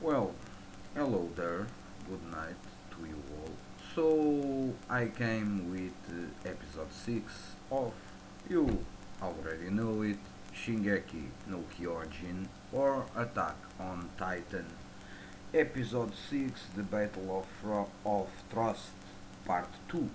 Well, hello there, good night to you all. So, I came with episode 6 of, you already know it, Shingeki no Kyojin or Attack on Titan. Episode 6, The Battle of Trost, Part 2.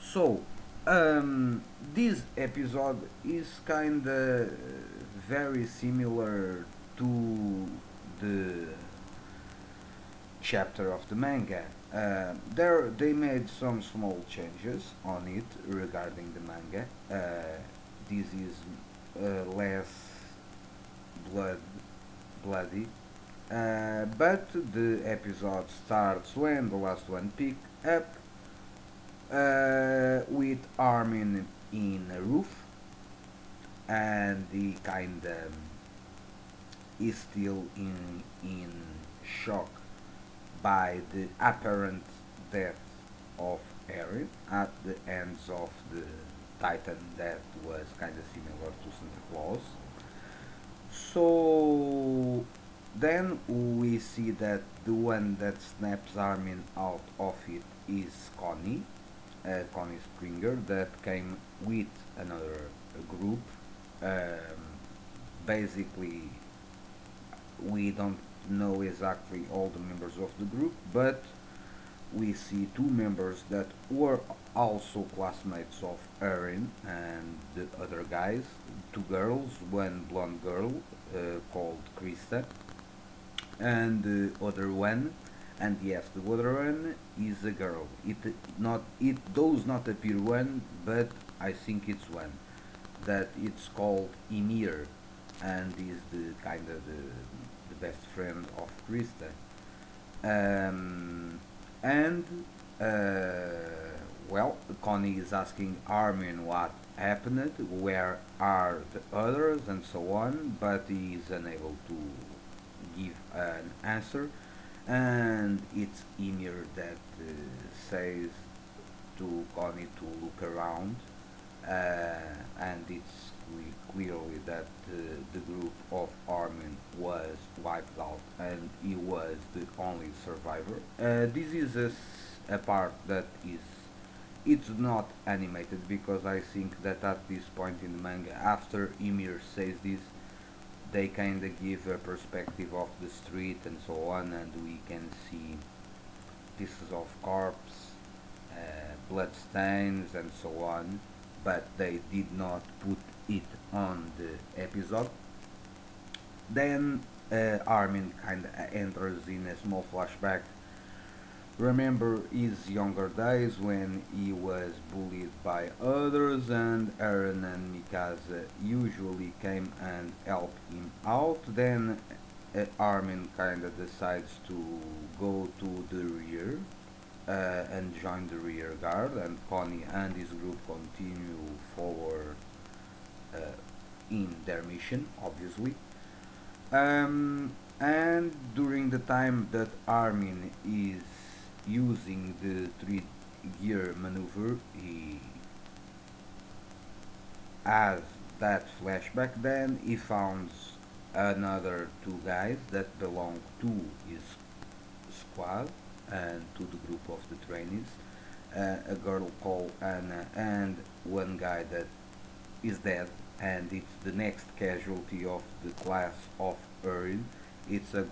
So, this episode is kinda very similar to the chapter of the manga. There they made some small changes on it regarding the manga. This is less blood bloody, but the episode starts when the last one pick up with Armin in a roof, and he kinda is still in shock by the apparent death of Eren at the hands of the Titan that was kind of similar to Santa Claus. So then we see that the one that snaps Armin out of it is Connie, Connie Springer, that came with another group. Um, Basically, we don't know exactly all the members of the group, but we see two members that were also classmates of Erin and the other guys, two girls, one blonde girl called Krista, and the other one, and yes, the other one is a girl. It does not appear one, but I think it's one. That it's called Emir, and is the kind of the best friend of Krista. Um, and well, Connie is asking Armin what happened, where are the others, and so on, but he is unable to give an answer. And it's Ymir that says to Connie to look around, and it's clearly that the group of Armin was wiped out and he was the only survivor. This is a part that is it's not animated because I think that at this point in the manga, after Ymir says this, they kinda give a perspective of the street and so on, and we can see pieces of corpse, blood stains, and so on, but they did not put it on the episode. Then Armin kinda enters in a small flashback. Remember his younger days when he was bullied by others, and Eren and Mikasa usually came and helped him out. Then Armin kinda decides to go to the rear and join the rear guard, and Connie and his group continue forward uh, in their mission, obviously. And during the time that Armin is using the three gear maneuver, he has that flashback. Then he founds another two guys that belong to his squad and to the group of the trainees, a girl called Anna and one guy that is dead, and it's the next casualty of the class of Erin. It's a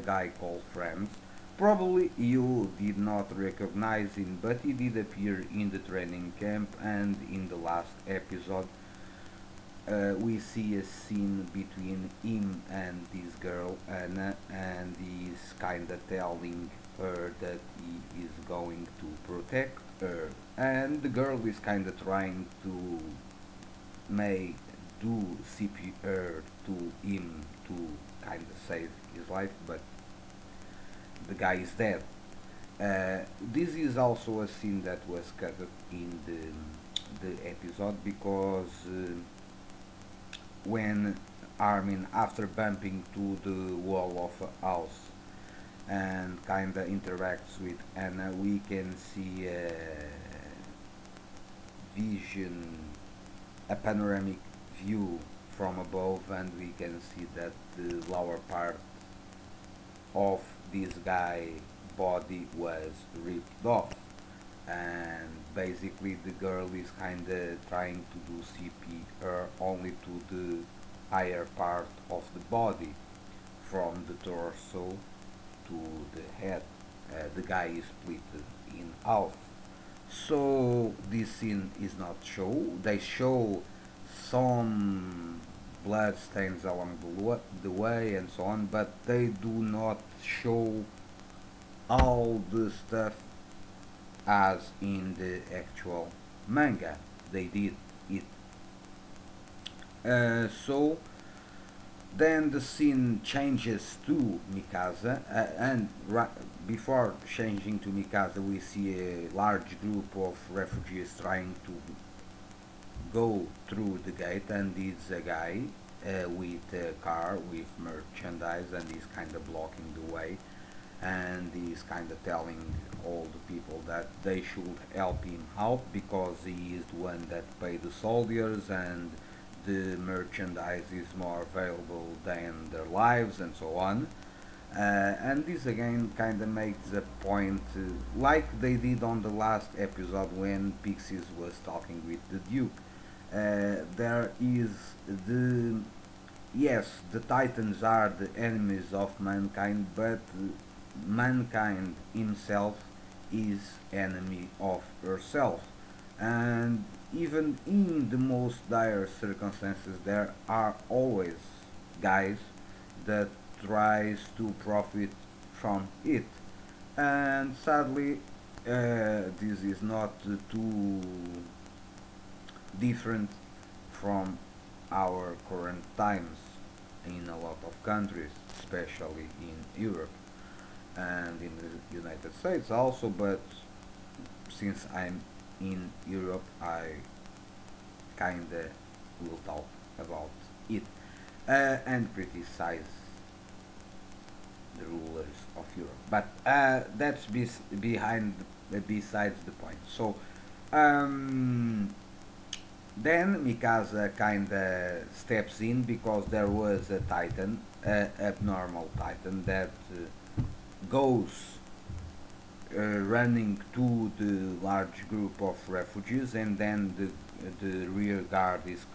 guy called Franz. Probably you did not recognize him, but he did appear in the training camp, and in the last episode we see a scene between him and this girl Anna, and he's kinda telling her that he is going to protect her, and the girl is kinda trying to may do CPR to him to kinda save his life, but the guy is dead. This is also a scene that was cut in the episode because when Armin, after bumping to the wall of a house and kinda interacts with Anna, we can see a vision, a panoramic view from above, and we can see that the lower part of this guy body was ripped off, and basically the girl is kinda trying to do CPR only to the higher part of the body, from the torso to the head. The guy is split in half. So this scene is not show. They show some blood stains along the way and so on, but they do not show all the stuff as in the actual manga. They did it. So then the scene changes to Mikasa, and before changing to Mikasa, we see a large group of refugees trying to go through the gate, and it's a guy with a car with merchandise, and he's kind of blocking the way, and he's kind of telling all the people that they should help him out because he is the one that paid the soldiers, and the merchandise is more valuable than their lives and so on. And this again kind of makes a point, like they did on the last episode when Pixies was talking with the Duke. There is the yes, the Titans are the enemies of mankind, but mankind himself is enemy of herself, and even in the most dire circumstances there are always guys that tries to profit from it, and sadly this is not too different from our current times in a lot of countries, especially in Europe and in the United States also, but since I'm in Europe, I kinda will talk about it and criticize the rulers of Europe. But that's besides the point. So um, then Mikasa kinda steps in because there was a Titan, abnormal Titan that goes running to the large group of refugees, and then the rear guard is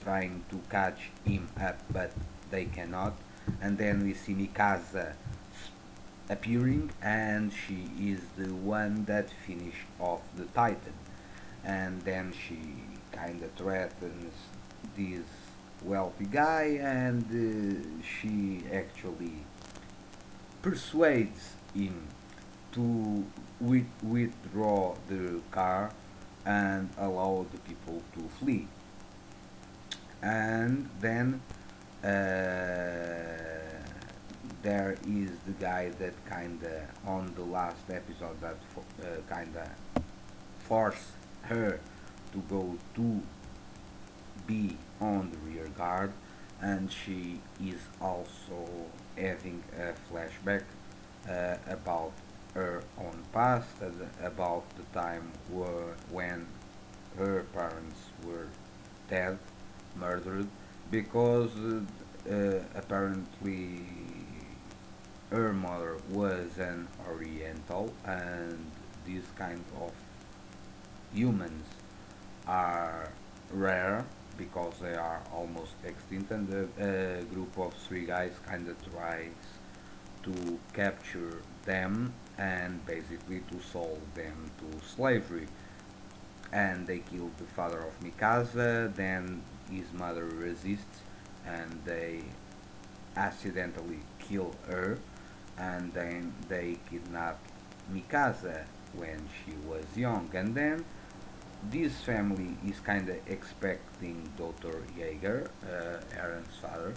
trying to catch him up, but they cannot. And then we see Mikasa appearing, and she is the one that finished off the Titan. And then she kind of threatens this wealthy guy, and she actually persuades him to withdraw the car and allow the people to flee. And then there is the guy that kinda on the last episode that kinda forced her to go to be on the rear guard, and she is also having a flashback about her own past, about the time when her parents were dead, murdered, because apparently her mother was an Oriental, and these kind of humans are rare because they are almost extinct, and a group of three guys kind of tries to capture them and basically to sold them to slavery. And they killed the father of Mikasa, then his mother resists, and they accidentally kill her, and then they kidnap Mikasa when she was young. And then this family is kind of expecting Dr. Jaeger, Aaron's father,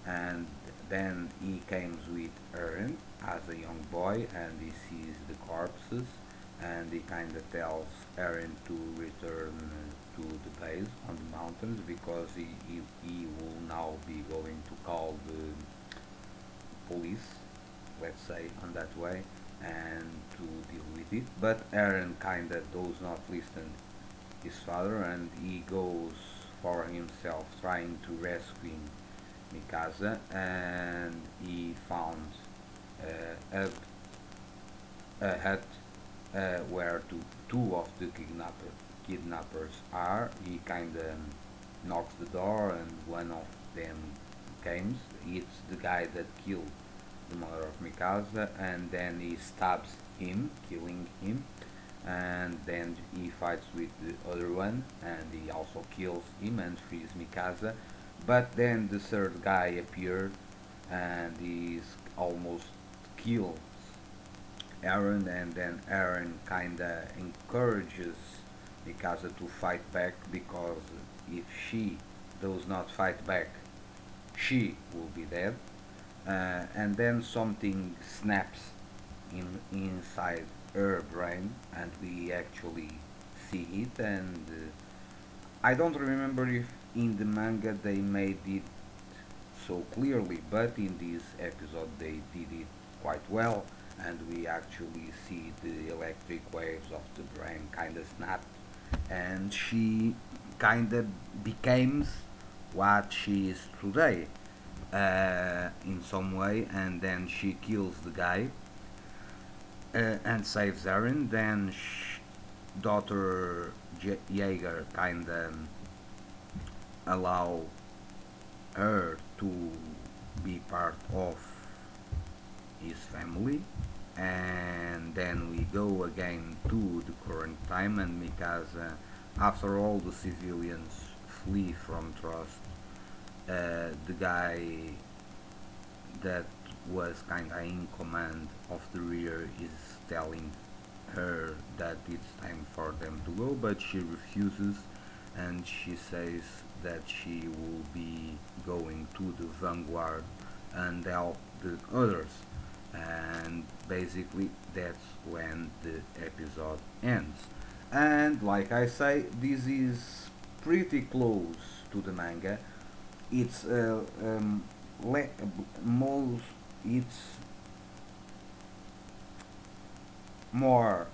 and then he comes with Aaron as a young boy, and he sees the corpses, and he kind of tells Aaron to return to the base on the mountains because he will now be going to call the police, let's say on that way, and to deal with it. But Aaron kind of does not listen his father, and he goes for himself trying to rescue Mikasa, and he found hut, hut where two of the kidnappers are. He kinda knocks the door and one of them comes. It's the guy that killed the mother of Mikasa, and then he stabs him, killing him, and then he fights with the other one and he also kills him and frees Mikasa. But then the third guy appeared and he's almost kills Eren, and then Eren kinda encourages Mikasa to fight back, because if she does not fight back, she will be dead. And then something snaps inside her brain, and we actually see it. And I don't remember if in the manga they made it so clearly, but in this episode they did it quite well, and we actually see the electric waves of the brain kind of snap, and she kind of becomes what she is today, in some way. And then she kills the guy, and saves Eren. Then daughter Jaeger kind of allow her to be part of his family. And then we go again to the current time, and Mikasa, after all the civilians flee from Trost, the guy that was kinda in command of the rear is telling her that it's time for them to go, but she refuses, and she says that she will be going to the vanguard and help the others. And basically that's when the episode ends. And like I say, this is pretty close to the manga. It's most it's more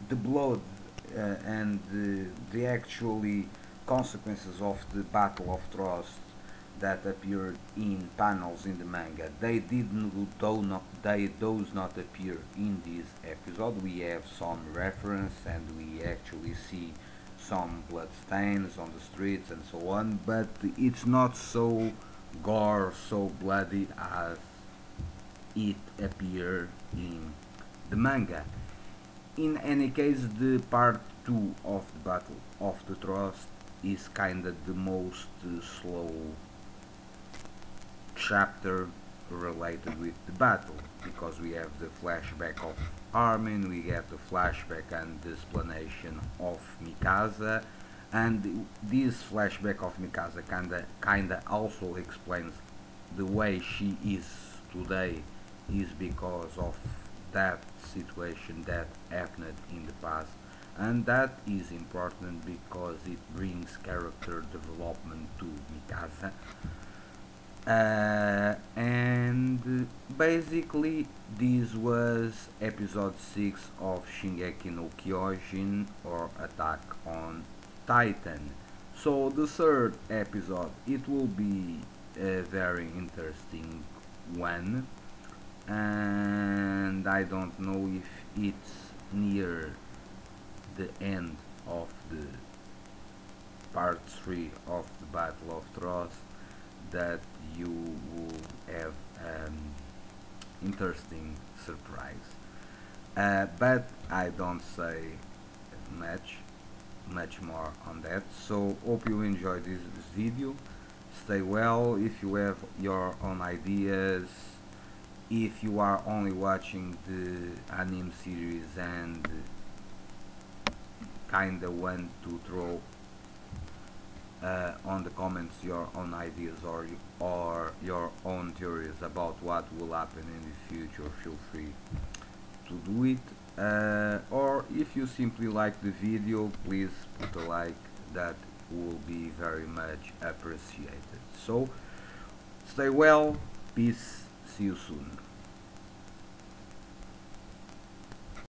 the blood, and the actually consequences of the Battle of Trost that appeared in panels in the manga. They does not appear in this episode. We have some reference and we actually see some blood stains on the streets and so on, but it's not so gore, so bloody as it appeared in the manga. In any case, the part 2 of the Battle of the Trost is kinda the most slow chapter related with the battle, because we have the flashback of Armin, we have the flashback and the explanation of Mikasa, and this flashback of Mikasa kinda also explains the way she is today is because of that situation that happened in the past, and that is important because it brings character development to Mikasa. And basically this was episode 6 of Shingeki no Kyojin, or Attack on Titan. So the third episode, it will be a very interesting one, and I don't know if it's near the end of the part 3 of the Battle of Trost that you will have an interesting surprise. But I don't say much more on that. So hope you enjoyed this video. Stay well. If you have your own ideas, if you are only watching the anime series and kinda want to throw on the comments your own ideas or your own theories about what will happen in the future, feel free to do it. Or if you simply like the video, please put a like, that will be very much appreciated. So stay well, peace, see you soon.